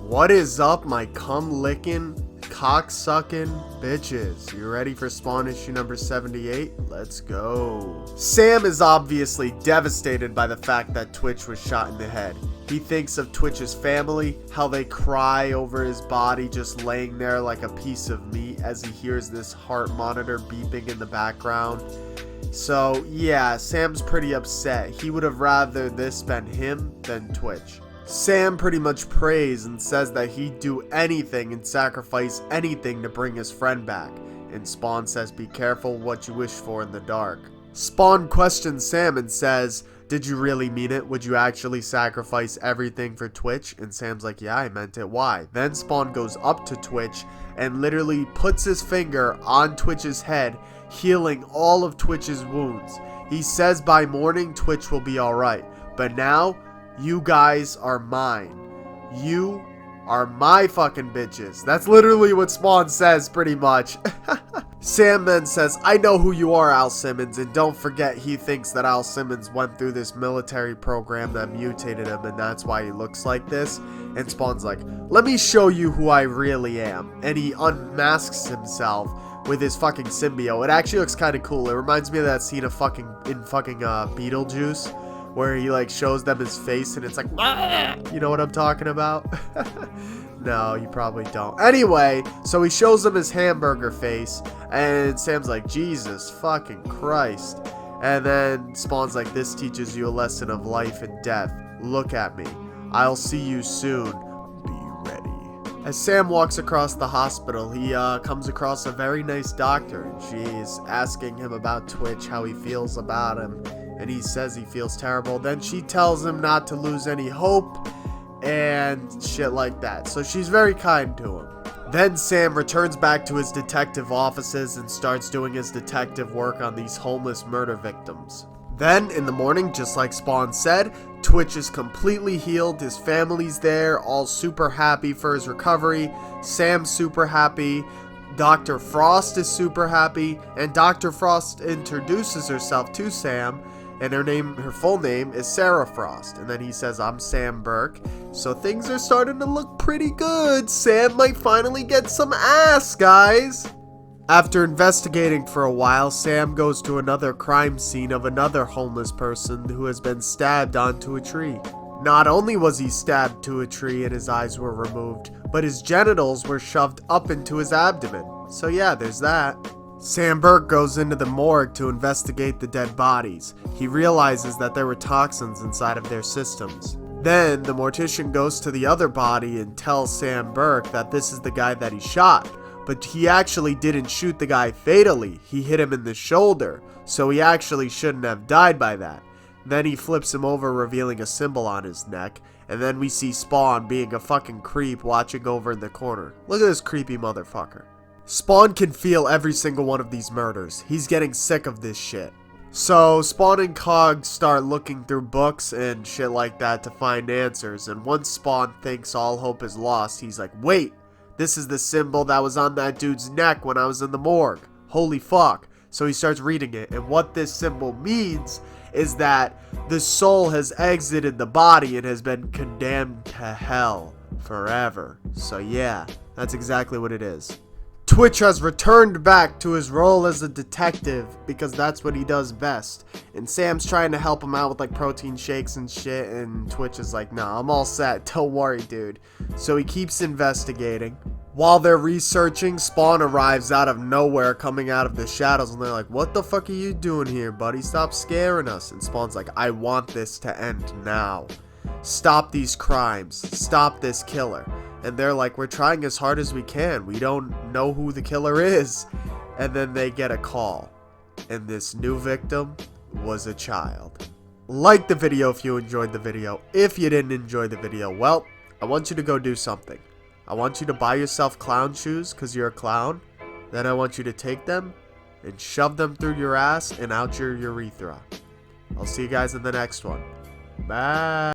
What is up, my cum-licking, cock-sucking bitches? You ready for Spawn issue number 78? Let's go. Sam is obviously devastated by the fact that Twitch was shot in the head. He thinks of Twitch's family, how they cry over his body just laying there like a piece of meat as he hears this heart monitor beeping in the background. So yeah, Sam's pretty upset. He would have rather this been him than Twitch. Sam pretty much prays and says that he'd do anything and sacrifice anything to bring his friend back. And Spawn says, be careful what you wish for in the dark. Spawn questions Sam and says, did you really mean it? Would you actually sacrifice everything for Twitch? And Sam's like, yeah, I meant it. Why? Then Spawn goes up to Twitch and literally puts his finger on Twitch's head, healing all of Twitch's wounds. He says by morning Twitch will be alright. But now, you guys are mine. You are my fucking bitches. That's literally what Spawn says, pretty much. Sam then says, I know who you are, Al Simmons, and don't forget he thinks that Al Simmons went through this military program that mutated him, and that's why he looks like this. And Spawn's like, let me show you who I really am. And he unmasks himself with his fucking symbiote. It actually looks kind of cool. It reminds me of that scene of fucking Beetlejuice, where he like shows them his face and it's like, you know what I'm talking about? No, you probably don't. Anyway, so he shows them his hamburger face and Sam's like, Jesus fucking Christ. And then Spawn's like, this teaches you a lesson of life and death. Look at me. I'll see you soon. Be ready. As Sam walks across the hospital, he comes across a very nice doctor, and she's asking him about Twitch, how he feels about him. And he says he feels terrible. Then she tells him not to lose any hope and shit like that. So she's very kind to him. Then Sam returns back to his detective offices and starts doing his detective work on these homeless murder victims. Then in the morning, just like Spawn said, Twitch is completely healed. His family's there, all super happy for his recovery. Sam's super happy. Dr. Frost is super happy. And Dr. Frost introduces herself to Sam. And her full name is Sarah Frost. And then he says, I'm Sam Burke. So things are starting to look pretty good. Sam might finally get some ass, guys. After investigating for a while, Sam goes to another crime scene of another homeless person who has been stabbed onto a tree. Not only was he stabbed to a tree and his eyes were removed, but his genitals were shoved up into his abdomen. So yeah, there's that. Sam Burke goes into the morgue to investigate the dead bodies. He realizes that there were toxins inside of their systems. Then, the mortician goes to the other body and tells Sam Burke that this is the guy that he shot. But he actually didn't shoot the guy fatally. He hit him in the shoulder, so he actually shouldn't have died by that. Then he flips him over, revealing a symbol on his neck. And then we see Spawn being a fucking creep watching over in the corner. Look at this creepy motherfucker. Spawn can feel every single one of these murders. He's getting sick of this shit. So Spawn and Cog start looking through books and shit like that to find answers. And once Spawn thinks all hope is lost, he's like, wait, this is the symbol that was on that dude's neck when I was in the morgue. Holy fuck. So he starts reading it. And what this symbol means is that the soul has exited the body and has been condemned to hell forever. So yeah, that's exactly what it is. Twitch has returned back to his role as a detective because that's what he does best. And Sam's trying to help him out with like protein shakes and shit, and Twitch is like, nah, I'm all set, don't worry, dude. So he keeps investigating. While they're researching, Spawn arrives out of nowhere, coming out of the shadows, and they're like, what the fuck are you doing here, buddy? Stop scaring us. And Spawn's like, I want this to end now. Stop these crimes. Stop this killer. And they're like, we're trying as hard as we can. We don't know who the killer is. And then they get a call. And this new victim was a child. Like the video if you enjoyed the video. If you didn't enjoy the video, well, I want you to go do something. I want you to buy yourself clown shoes because you're a clown. Then I want you to take them and shove them through your ass and out your urethra. I'll see you guys in the next one. Bye.